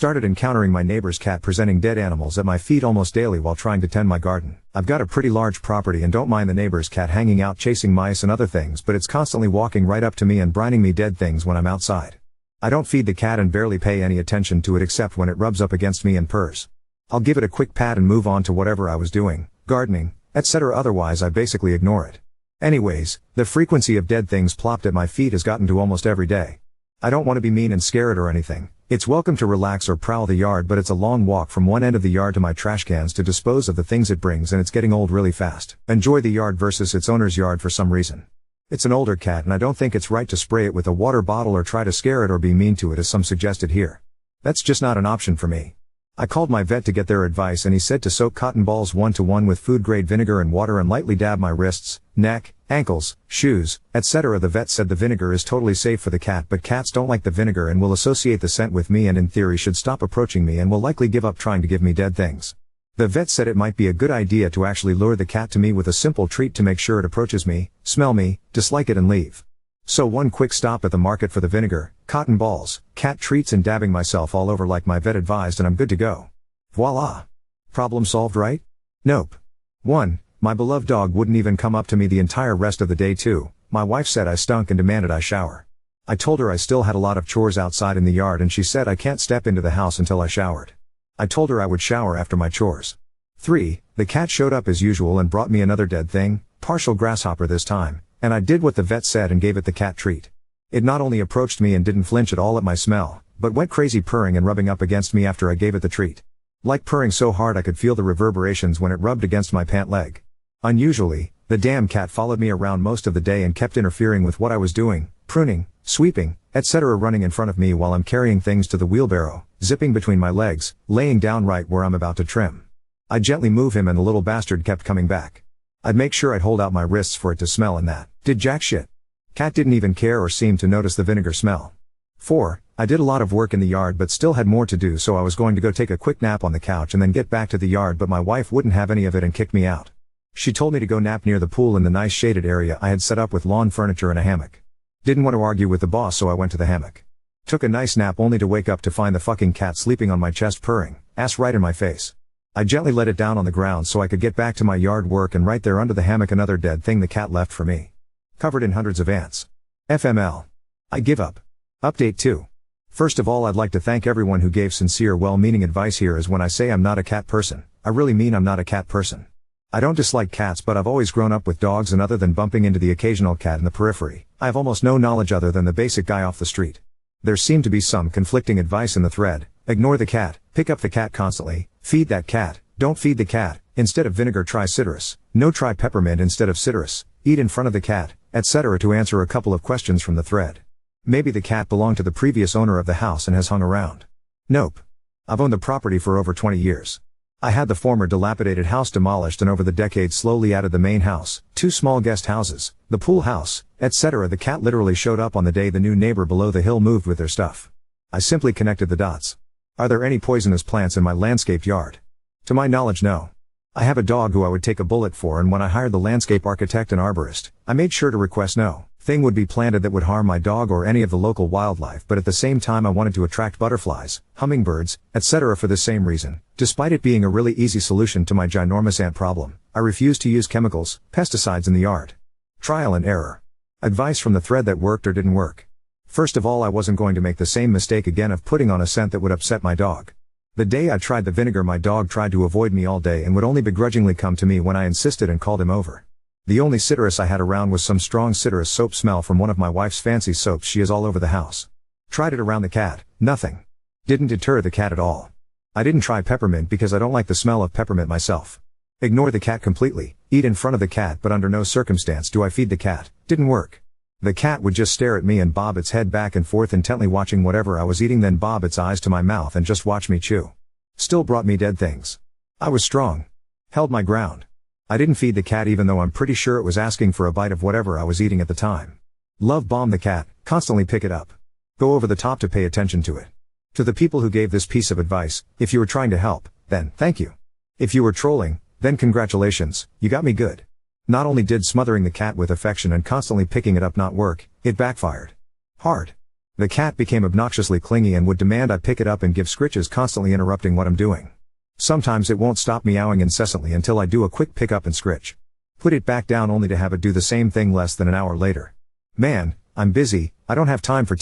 started encountering my neighbor's cat presenting dead animals at my feet almost daily while trying to tend my garden. I've got a pretty large property and don't mind the neighbor's cat hanging out chasing mice and other things, but it's constantly walking right up to me and brining me dead things when I'm outside. I don't feed the cat and barely pay any attention to it except when it rubs up against me and purrs. I'll give it a quick pat and move on to whatever I was doing, gardening, etc. Otherwise I basically ignore it. Anyways, the frequency of dead things plopped at my feet has gotten to almost every day. I don't want to be mean and scare it or anything. It's welcome to relax or prowl the yard, but it's a long walk from one end of the yard to my trash cans to dispose of the things it brings, and it's getting old really fast. Enjoy the yard versus its owner's yard for some reason. It's an older cat and I don't think it's right to spray it with a water bottle or try to scare it or be mean to it as some suggested here. That's just not an option for me. I called my vet to get their advice and he said to soak cotton balls 1-to-1 with food-grade vinegar and water and lightly dab my wrists, neck, ankles, shoes, etc. The vet said the vinegar is totally safe for the cat, but cats don't like the vinegar and will associate the scent with me and in theory should stop approaching me and will likely give up trying to give me dead things. The vet said it might be a good idea to actually lure the cat to me with a simple treat to make sure it approaches me, smell me, dislike it and leave. So one quick stop at the market for the vinegar, cotton balls, cat treats and dabbing myself all over like my vet advised and I'm good to go. Voila! Problem solved, right? Nope. 1. My beloved dog wouldn't even come up to me the entire rest of the day. 2. My wife said I stunk and demanded I shower. I told her I still had a lot of chores outside in the yard and she said I can't step into the house until I showered. I told her I would shower after my chores. 3. The cat showed up as usual and brought me another dead thing, partial grasshopper this time, and I did what the vet said and gave it the cat treat. It not only approached me and didn't flinch at all at my smell, but went crazy purring and rubbing up against me after I gave it the treat. Like purring so hard I could feel the reverberations when it rubbed against my pant leg. Unusually, the damn cat followed me around most of the day and kept interfering with what I was doing, pruning, sweeping, etc. running in front of me while I'm carrying things to the wheelbarrow, zipping between my legs, laying down right where I'm about to trim. I gently move him and the little bastard kept coming back. I'd make sure I'd hold out my wrists for it to smell and that did jack shit. Cat didn't even care or seem to notice the vinegar smell. 4. I did a lot of work in the yard but still had more to do, so I was going to go take a quick nap on the couch and then get back to the yard, but my wife wouldn't have any of it and kicked me out. She told me to go nap near the pool in the nice shaded area I had set up with lawn furniture and a hammock. Didn't want to argue with the boss, so I went to the hammock. Took a nice nap only to wake up to find the fucking cat sleeping on my chest purring, ass right in my face. I gently let it down on the ground so I could get back to my yard work, and right there under the hammock another dead thing the cat left for me. Covered in hundreds of ants. FML. I give up. Update 2. First of all, I'd like to thank everyone who gave sincere well-meaning advice here, as when I say I'm not a cat person, I really mean I'm not a cat person. I don't dislike cats, but I've always grown up with dogs, and other than bumping into the occasional cat in the periphery, I have almost no knowledge other than the basic guy off the street. There seemed to be some conflicting advice in the thread: ignore the cat, pick up the cat constantly, feed that cat, don't feed the cat, instead of vinegar try citrus, no try peppermint instead of citrus, eat in front of the cat, etc. to answer a couple of questions from the thread. Maybe the cat belonged to the previous owner of the house and has hung around. Nope. I've owned the property for over 20 years. I had the former dilapidated house demolished and over the decades slowly added the main house, 2 small guest houses, the pool house, etc. The cat literally showed up on the day the new neighbor below the hill moved with their stuff. I simply connected the dots. Are there any poisonous plants in my landscaped yard? To my knowledge, no. I have a dog who I would take a bullet for, and when I hired the landscape architect and arborist, I made sure to request no thing would be planted that would harm my dog or any of the local wildlife, but at the same time I wanted to attract butterflies, hummingbirds, etc. For the same reason, despite it being a really easy solution to my ginormous ant problem, I refused to use chemicals, pesticides in the yard. Trial and error. Advice from the thread that worked or didn't work. First of all, I wasn't going to make the same mistake again of putting on a scent that would upset my dog. The day I tried the vinegar, my dog tried to avoid me all day and would only begrudgingly come to me when I insisted and called him over. The only citrus I had around was some strong citrus soap smell from one of my wife's fancy soaps she has all over the house. Tried it around the cat, nothing. Didn't deter the cat at all. I didn't try peppermint because I don't like the smell of peppermint myself. Ignore the cat completely, eat in front of the cat, but under no circumstance do I feed the cat. Didn't work. The cat would just stare at me and bob its head back and forth intently watching whatever I was eating, then bob its eyes to my mouth and just watch me chew. Still brought me dead things. I was strong. Held my ground. I didn't feed the cat even though I'm pretty sure it was asking for a bite of whatever I was eating at the time. Love bomb the cat, constantly pick it up. Go over the top to pay attention to it. To the people who gave this piece of advice, if you were trying to help, then thank you. If you were trolling, then congratulations, you got me good. Not only did smothering the cat with affection and constantly picking it up not work, it backfired. Hard. The cat became obnoxiously clingy and would demand I pick it up and give scritches, constantly interrupting what I'm doing. Sometimes it won't stop meowing incessantly until I do a quick pick up and scritch. Put it back down only to have it do the same thing less than an hour later. Man, I'm busy, I don't have time for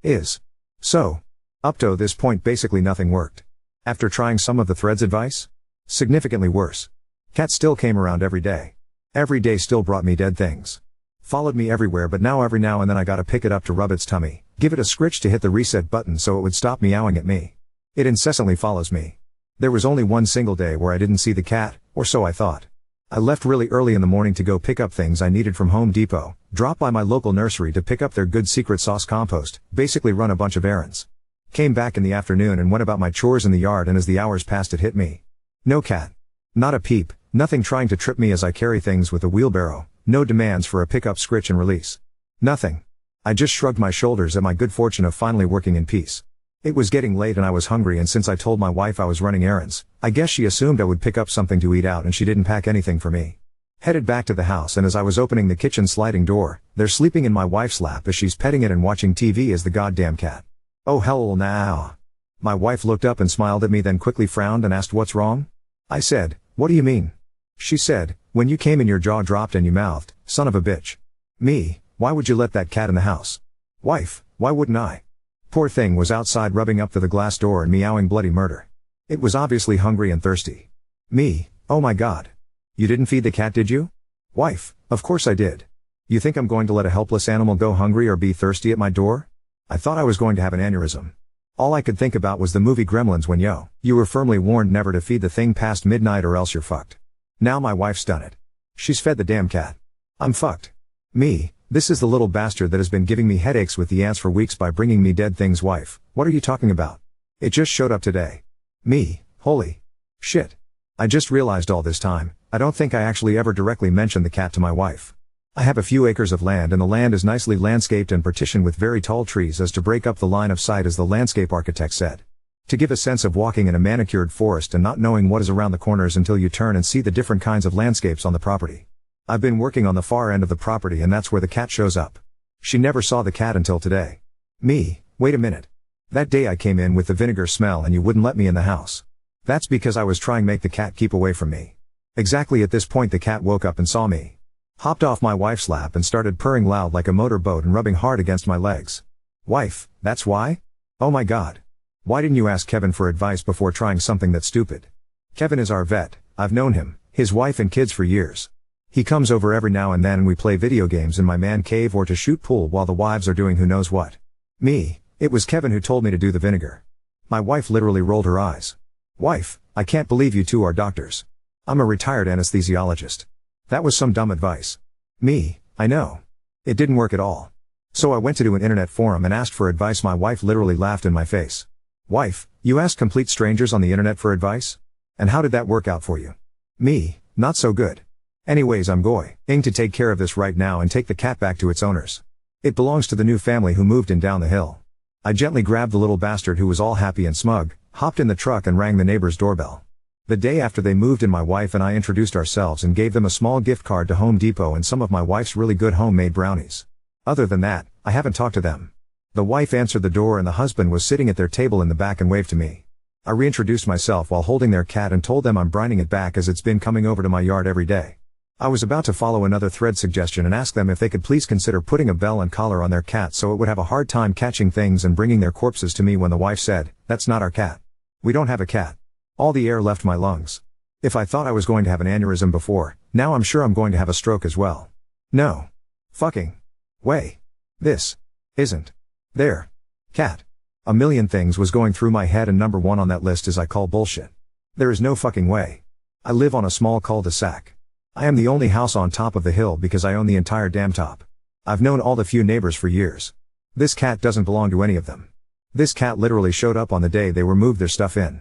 is. So. Up to this point basically nothing worked. After trying some of the thread's advice? Significantly worse. Cat still came around every day. Every day still brought me dead things. Followed me everywhere, but now every now and then I gotta pick it up to rub its tummy, give it a scritch to hit the reset button so it would stop meowing at me. It incessantly follows me. There was only one single day where I didn't see the cat, or so I thought. I left really early in the morning to go pick up things I needed from Home Depot, drop by my local nursery to pick up their good secret sauce compost, basically run a bunch of errands. Came back in the afternoon and went about my chores in the yard, and as the hours passed it hit me. No cat. Not a peep, nothing trying to trip me as I carry things with a wheelbarrow, no demands for a pickup, scritch and release. Nothing. I just shrugged my shoulders at my good fortune of finally working in peace. It was getting late and I was hungry, and since I told my wife I was running errands, I guess she assumed I would pick up something to eat out, and she didn't pack anything for me. Headed back to the house, and as I was opening the kitchen sliding door, they're sleeping in my wife's lap as she's petting it and watching TV as the goddamn cat. Oh hell now. My wife looked up and smiled at me, then quickly frowned and asked what's wrong? I said, what do you mean? She said, when you came in your jaw dropped and you mouthed, son of a bitch. Me, why would you let that cat in the house? Wife, why wouldn't I? Poor thing was outside rubbing up to the glass door and meowing bloody murder. It was obviously hungry and thirsty. Me, oh my god. You didn't feed the cat, did you? Wife, of course I did. You think I'm going to let a helpless animal go hungry or be thirsty at my door? I thought I was going to have an aneurysm. All I could think about was the movie Gremlins when you were firmly warned never to feed the thing past midnight or else you're fucked. Now my wife's done it. She's fed the damn cat. I'm fucked. Me, this is the little bastard that has been giving me headaches with the ants for weeks by bringing me dead things. Wife, what are you talking about? It just showed up today. Me, holy shit. I just realized all this time, I don't think I actually ever directly mentioned the cat to my wife. I have a few acres of land, and the land is nicely landscaped and partitioned with very tall trees as to break up the line of sight, as the landscape architect said. To give a sense of walking in a manicured forest and not knowing what is around the corners until you turn and see the different kinds of landscapes on the property. I've been working on the far end of the property, and that's where the cat shows up. She never saw the cat until today. Me, wait a minute. That day I came in with the vinegar smell and you wouldn't let me in the house. That's because I was trying to make the cat keep away from me. Exactly at this point the cat woke up and saw me. Hopped off my wife's lap and started purring loud like a motorboat and rubbing hard against my legs. Wife, that's why? Oh my god. Why didn't you ask Kevin for advice before trying something that stupid? Kevin is our vet, I've known him, his wife and kids for years. He comes over every now and then and we play video games in my man cave or to shoot pool while the wives are doing who knows what. Me, it was Kevin who told me to do the vinegar. My wife literally rolled her eyes. Wife, I can't believe you two are doctors. I'm a retired anesthesiologist. That was some dumb advice. Me, I know. It didn't work at all. So I went to an internet forum and asked for advice. My wife literally laughed in my face. Wife, you asked complete strangers on the internet for advice? And how did that work out for you? Me, not so good. Anyways, I'm going to take care of this right now and take the cat back to its owners. It belongs to the new family who moved in down the hill. I gently grabbed the little bastard who was all happy and smug, hopped in the truck and rang the neighbor's doorbell. The day after they moved in, my wife and I introduced ourselves and gave them a small gift card to Home Depot and some of my wife's really good homemade brownies. Other than that, I haven't talked to them. The wife answered the door and the husband was sitting at their table in the back and waved to me. I reintroduced myself while holding their cat and told them I'm brining it back as it's been coming over to my yard every day. I was about to follow another thread suggestion and ask them if they could please consider putting a bell and collar on their cat so it would have a hard time catching things and bringing their corpses to me, when the wife said, "That's not our cat. We don't have a cat." All the air left my lungs. If I thought I was going to have an aneurysm before, now I'm sure I'm going to have a stroke as well. No. Fucking way. This isn't their cat. A million things was going through my head, and number one on that list is I call bullshit. There is no fucking way. I live on a small cul-de-sac. I am the only house on top of the hill because I own the entire damn top. I've known all the few neighbors for years. This cat doesn't belong to any of them. This cat literally showed up on the day they were moved their stuff in.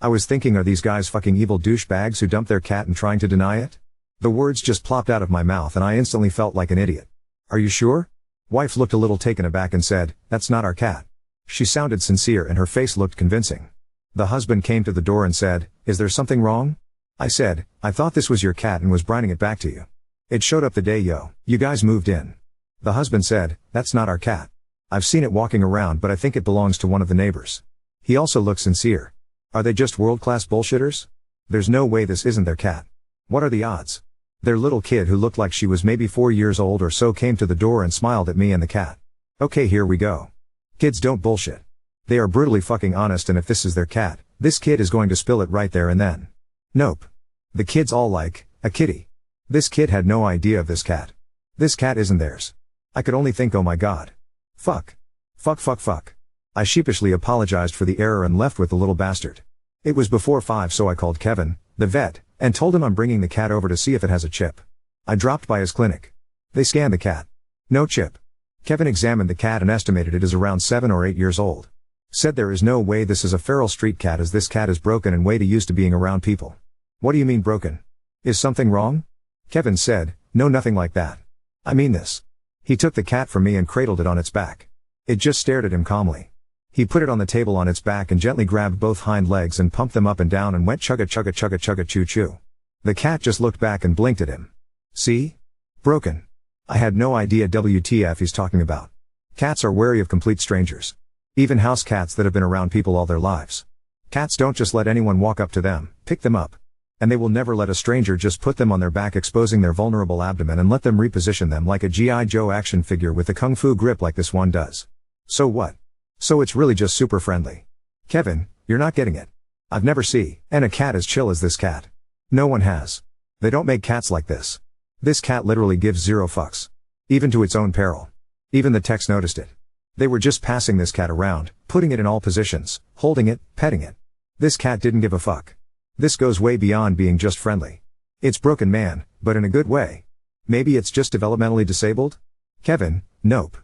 I was thinking, are these guys fucking evil douchebags who dumped their cat and trying to deny it? The words just plopped out of my mouth and I instantly felt like an idiot. Are you sure? Wife looked a little taken aback and said, "That's not our cat." She sounded sincere and her face looked convincing. The husband came to the door and said, "Is there something wrong?" I said, "I thought this was your cat and was brining it back to you. It showed up the day you guys moved in." The husband said, "That's not our cat." I've seen it walking around, but I think it belongs to one of the neighbors. He also looks sincere. Are they just world-class bullshitters? There's no way this isn't their cat. What are the odds? Their little kid, who looked like she was maybe 4 years old or so, came to the door and smiled at me and the cat. Okay, here we go. Kids don't bullshit. They are brutally fucking honest, and if this is their cat, this kid is going to spill it right there and then. Nope. The kids all like, a kitty. This kid had no idea of this cat. This cat isn't theirs. I could only think, oh my god. Fuck. Fuck. I sheepishly apologized for the error and left with the little bastard. It was before 5, so I called Kevin, the vet, and told him I'm bringing the cat over to see if it has a chip. I dropped by his clinic. They scanned the cat. No chip. Kevin examined the cat and estimated it is around 7 or 8 years old. Said there is no way this is a feral street cat, as this cat is broken and way too used to being around people. What do you mean broken? Is something wrong? Kevin said, no, nothing like that. I mean this. He took the cat from me and cradled it on its back. It just stared at him calmly. He put it on the table on its back and gently grabbed both hind legs and pumped them up and down and went chugga chugga chugga chugga choo choo. The cat just looked back and blinked at him. See? Broken. I had no idea WTF he's talking about. Cats are wary of complete strangers. Even house cats that have been around people all their lives. Cats don't just let anyone walk up to them, pick them up. And they will never let a stranger just put them on their back, exposing their vulnerable abdomen, and let them reposition them like a G.I. Joe action figure with a kung fu grip like this one does. So what? So it's really just super friendly. Kevin, you're not getting it. I've never seen a cat as chill as this cat. No one has. They don't make cats like this. This cat literally gives zero fucks. Even to its own peril. Even the techs noticed it. They were just passing this cat around, putting it in all positions, holding it, petting it. This cat didn't give a fuck. This goes way beyond being just friendly. It's broken, man, but in a good way. Maybe it's just developmentally disabled? Kevin, nope.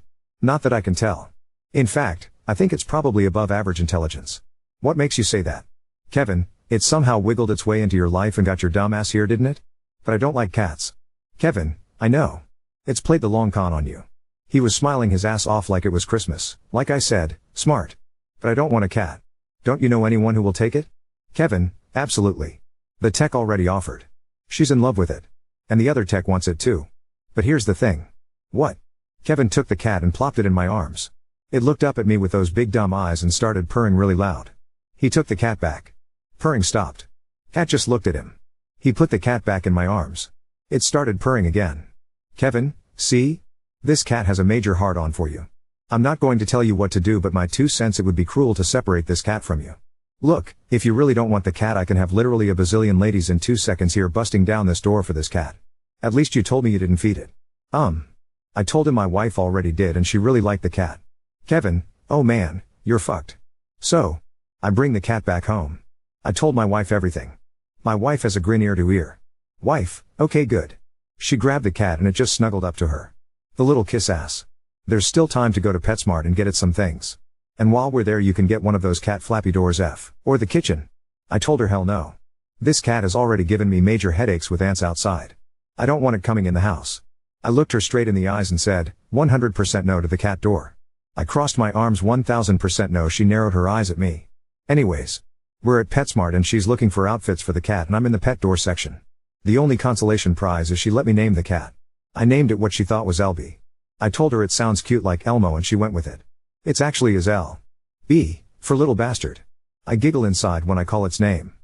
Not that I can tell. In fact, I think it's probably above average intelligence. What makes you say that? Kevin, it somehow wiggled its way into your life and got your dumb ass here, didn't it? But I don't like cats. Kevin, I know. It's played the long con on you. He was smiling his ass off like it was Christmas. Like I said, smart. But I don't want a cat. Don't you know anyone who will take it? Kevin, absolutely. The tech already offered. She's in love with it. And the other tech wants it too. But here's the thing. What? Kevin took the cat and plopped it in my arms. It looked up at me with those big dumb eyes and started purring really loud. He took the cat back. Purring stopped. Cat just looked at him. He put the cat back in my arms. It started purring again. Kevin, see? This cat has a major hard-on for you. I'm not going to tell you what to do, but my 2 cents, it would be cruel to separate this cat from you. Look, if you really don't want the cat, I can have literally a bazillion ladies in 2 seconds here busting down this door for this cat. At least you told me you didn't feed it. I told him my wife already did and she really liked the cat. Kevin, oh man, you're fucked. So, I bring the cat back home. I told my wife everything. My wife has a grin ear to ear. Wife, okay good. She grabbed the cat and it just snuggled up to her. The little kiss ass. There's still time to go to PetSmart and get it some things. And while we're there you can get one of those cat flappy doors or the kitchen. I told her hell no. This cat has already given me major headaches with ants outside. I don't want it coming in the house. I looked her straight in the eyes and said, 100% no to the cat door. I crossed my arms, 1000% no. She narrowed her eyes at me. Anyways. We're at PetSmart and she's looking for outfits for the cat and I'm in the pet door section. The only consolation prize is she let me name the cat. I named it what she thought was Elby. I told her it sounds cute like Elmo and she went with it. It's actually is L.B. for little bastard. I giggle inside when I call its name.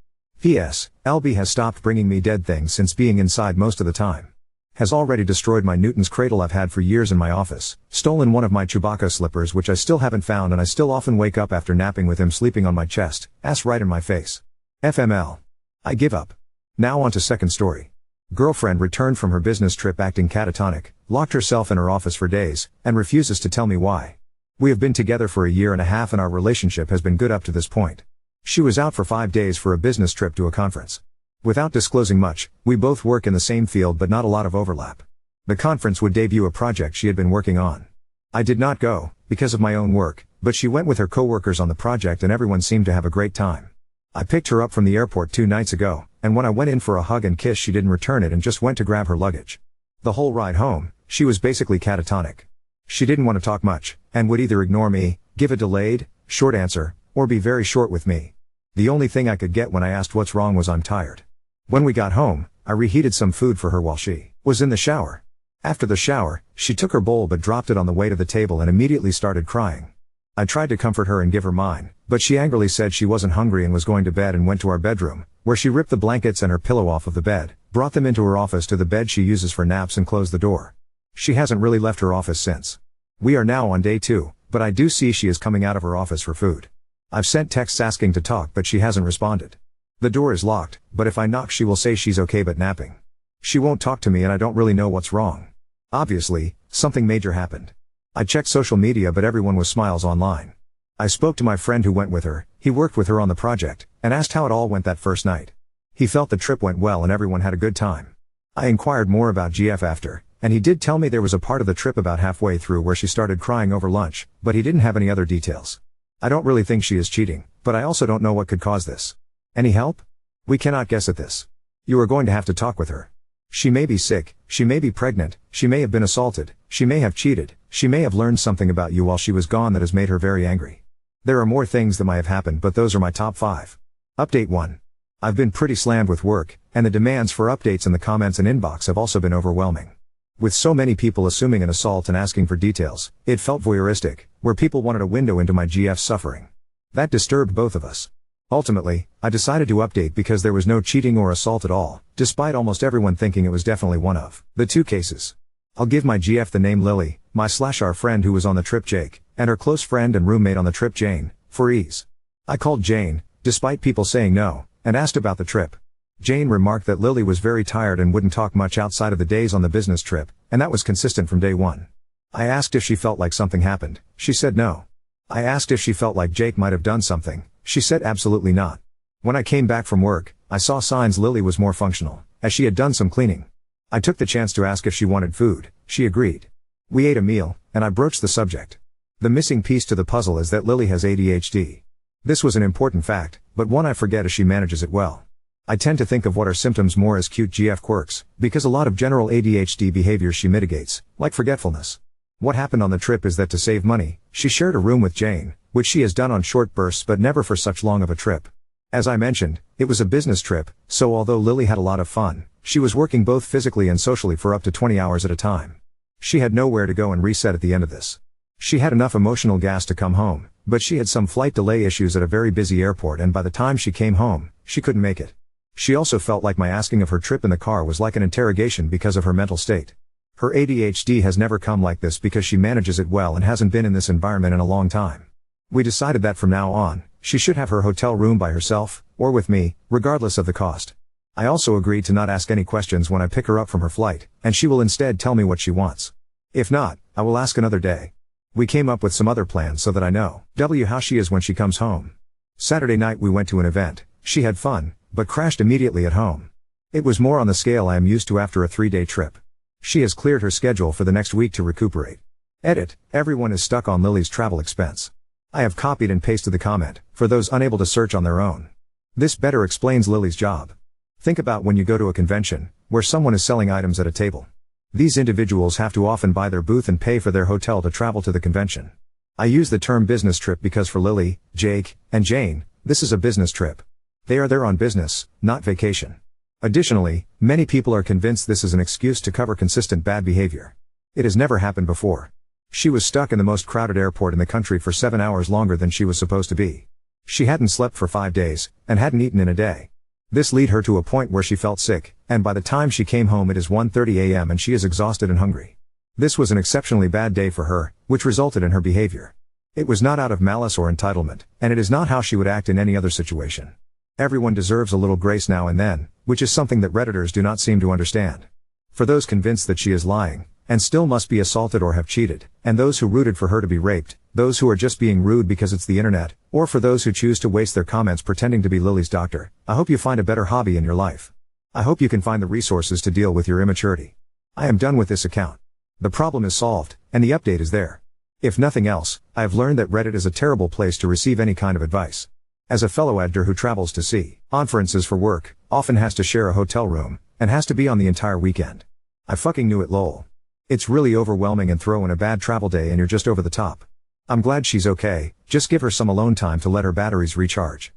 P.S. Elby has stopped bringing me dead things since being inside most of the time. Has already destroyed my Newton's cradle I've had for years in my office, stolen one of my Chewbacca slippers which I still haven't found, and I still often wake up after napping with him sleeping on my chest, ass right in my face. FML. I give up. Now on to second story. Girlfriend returned from her business trip acting catatonic, locked herself in her office for days, and refuses to tell me why. We have been together for a year and a half and our relationship has been good up to this point. She was out for 5 days for a business trip to a conference. Without disclosing much, we both work in the same field but not a lot of overlap. The conference would debut a project she had been working on. I did not go, because of my own work, but she went with her coworkers on the project and everyone seemed to have a great time. I picked her up from the airport 2 nights ago, and when I went in for a hug and kiss she didn't return it and just went to grab her luggage. The whole ride home, she was basically catatonic. She didn't want to talk much, and would either ignore me, give a delayed, short answer, or be very short with me. The only thing I could get when I asked what's wrong was I'm tired. When we got home, I reheated some food for her while she was in the shower. After the shower, she took her bowl but dropped it on the way to the table and immediately started crying. I tried to comfort her and give her mine, but she angrily said she wasn't hungry and was going to bed and went to our bedroom, where she ripped the blankets and her pillow off of the bed, brought them into her office to the bed she uses for naps and closed the door. She hasn't really left her office since. We are now on day 2, but I do see she is coming out of her office for food. I've sent texts asking to talk but she hasn't responded. The door is locked, but if I knock she will say she's okay but napping. She won't talk to me and I don't really know what's wrong. Obviously, something major happened. I checked social media but everyone was smiles online. I spoke to my friend who went with her, he worked with her on the project, and asked how it all went that first night. He felt the trip went well and everyone had a good time. I inquired more about GF after, and he did tell me there was a part of the trip about halfway through where she started crying over lunch, but he didn't have any other details. I don't really think she is cheating, but I also don't know what could cause this. Any help? We cannot guess at this. You are going to have to talk with her. She may be sick, she may be pregnant, she may have been assaulted, she may have cheated, she may have learned something about you while she was gone that has made her very angry. There are more things that might have happened but those are my top 5. Update 1. I've been pretty slammed with work, and the demands for updates in the comments and inbox have also been overwhelming. With so many people assuming an assault and asking for details, it felt voyeuristic, where people wanted a window into my GF's suffering. That disturbed both of us. Ultimately, I decided to update because there was no cheating or assault at all, despite almost everyone thinking it was definitely one of the 2 cases. I'll give my GF the name Lily, our friend who was on the trip Jake, and her close friend and roommate on the trip Jane, for ease. I called Jane, despite people saying no, and asked about the trip. Jane remarked that Lily was very tired and wouldn't talk much outside of the days on the business trip, and that was consistent from day 1. I asked if she felt like something happened, she said no. I asked if she felt like Jake might have done something, she said absolutely not. When I came back from work, I saw signs Lily was more functional, as she had done some cleaning. I took the chance to ask if she wanted food, she agreed. We ate a meal, and I broached the subject. The missing piece to the puzzle is that Lily has ADHD. This was an important fact, but one I forget as she manages it well. I tend to think of what are symptoms more as cute GF quirks, because a lot of general ADHD behaviors she mitigates, like forgetfulness. What happened on the trip is that to save money, she shared a room with Jane, which she has done on short bursts but never for such long of a trip. As I mentioned, it was a business trip, so although Lily had a lot of fun, she was working both physically and socially for up to 20 hours at a time. She had nowhere to go and reset at the end of this. She had enough emotional gas to come home, but she had some flight delay issues at a very busy airport and by the time she came home, she couldn't make it. She also felt like my asking of her trip in the car was like an interrogation because of her mental state. Her ADHD has never come like this because she manages it well and hasn't been in this environment in a long time. We decided that from now on, she should have her hotel room by herself, or with me, regardless of the cost. I also agreed to not ask any questions when I pick her up from her flight, and she will instead tell me what she wants. If not, I will ask another day. We came up with some other plans so that I know how she is when she comes home. Saturday night we went to an event, she had fun, but crashed immediately at home. It was more on the scale I am used to after a 3-day trip. She has cleared her schedule for the next week to recuperate. Edit, everyone is stuck on Lily's travel expense. I have copied and pasted the comment, for those unable to search on their own. This better explains Lily's job. Think about when you go to a convention, where someone is selling items at a table. These individuals have to often buy their booth and pay for their hotel to travel to the convention. I use the term business trip because for Lily, Jake, and Jane, this is a business trip. They are there on business, not vacation. Additionally, many people are convinced this is an excuse to cover consistent bad behavior. It has never happened before. She was stuck in the most crowded airport in the country for 7 hours longer than she was supposed to be. She hadn't slept for 5 days, and hadn't eaten in a day. This led her to a point where she felt sick, and by the time she came home it is 1:30 a.m. and she is exhausted and hungry. This was an exceptionally bad day for her, which resulted in her behavior. It was not out of malice or entitlement, and it is not how she would act in any other situation. Everyone deserves a little grace now and then, which is something that Redditors do not seem to understand. For those convinced that she is lying, and still must be assaulted or have cheated, and those who rooted for her to be raped, those who are just being rude because it's the internet, or for those who choose to waste their comments pretending to be Lily's doctor, I hope you find a better hobby in your life. I hope you can find the resources to deal with your immaturity. I am done with this account. The problem is solved, and the update is there. If nothing else, I have learned that Reddit is a terrible place to receive any kind of advice. As a fellow editor who travels to see conferences for work, often has to share a hotel room, and has to be on the entire weekend. I fucking knew it lol. It's really overwhelming and throw in a bad travel day and you're just over the top. I'm glad she's okay, just give her some alone time to let her batteries recharge.